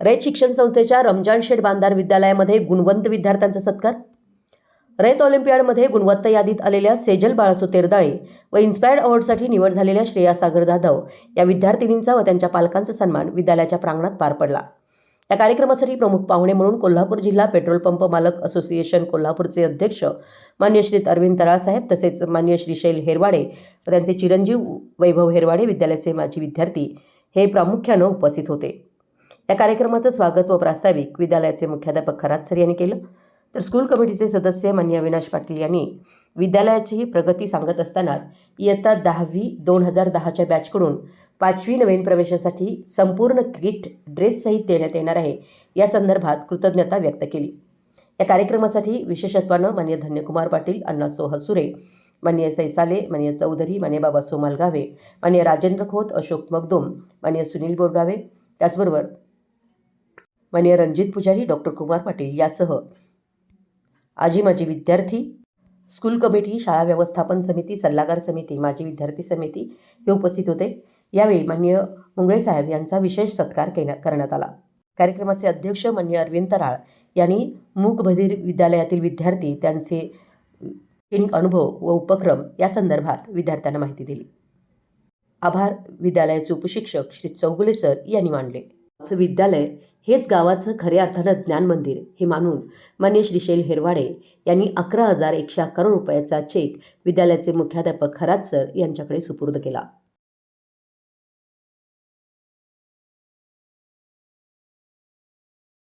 रयत शिक्षण संस्थेच्या रमजान शेठ बांधार विद्यालयामध्ये गुणवंत विद्यार्थ्यांचा सत्कार। रयत ऑलिम्पियाडमध्ये गुणवत्ता यादीत आलेल्या सेजल बाळासो तेरदाळे व इन्स्पायर्ड अवॉर्डसाठी निवड झालेल्या श्रेया सागर जाधव या विद्यार्थिनींचा व त्यांच्या पालकांचा सन्मान विद्यालयाच्या प्रांगणात पार पडला। या कार्यक्रमासाठी प्रमुख पाहुणे म्हणून कोल्हापूर जिल्हा पेट्रोल पंप मालक असोसिएशन कोल्हापूरचे अध्यक्ष मान्य श्री अरविंद तराळ साहेब, तसेच मान्य श्री शैल हेरवाडे व त्यांचे चिरंजीव वैभव हेरवाडे विद्यालयाचे माजी विद्यार्थी हे प्रामुख्याने उपस्थित होते। या कार्यक्रमाचं स्वागत व प्रास्ताविक विद्यालयाचे मुख्याध्यापक खरात सर यांनी केलं, तर स्कूल कमिटीचे सदस्य मान्य अविनाश पाटील यांनी विद्यालयाची प्रगती सांगत असतानाच इयत्ता 10वी 2010च्या बॅचकडून 5वी नवीन प्रवेशासाठी संपूर्ण किट ड्रेस सहित देण्यात येणार आहे या संदर्भात कृतज्ञता व्यक्त केली। या कार्यक्रमासाठी विशेषत्वानं मान्य धन्यकुमार पाटील, अण्णासो हसुरे, मान्य सैसाले, मान्य चौधरी, मान्य बाबा सोमालगावे, मान्य राजेंद्र खोत, अशोक मगदुम, मान्य सुनील बोरगावे, त्याचबरोबर मान्य रणजित पुजारी, डॉक्टर कुमार पाटील यासह आजी माजी विद्यार्थी, स्कूल कमिटी, शाळा व्यवस्थापन समिती, सल्लागार समिती, माजी विद्यार्थी समिती हे उपस्थित होते। यावेळी मान्य मुंगळे साहेब यांचा विशेष सत्कार करण्यात आला। कार्यक्रमाचे अध्यक्ष मान्य अरविंद तराळ यांनी मूक बधिर विद्यालयातील विद्यार्थी, त्यांचे शैक्षणिक अनुभव व उपक्रम या संदर्भात विद्यार्थ्यांना माहिती दिली। आभार विद्यालयाचे उपशिक्षक श्री चौगुले सर यांनी मानले। विद्यालय हेच गावाचं खऱ्या अर्थानं ज्ञान मंदिर हे मानून मान्य श्री शैल हेरवाडे यांनी 11,111 रुपयाचा चेक विद्यालयाचे मुख्याध्यापक खरात सर यांच्याकडे सुपूर्द केला।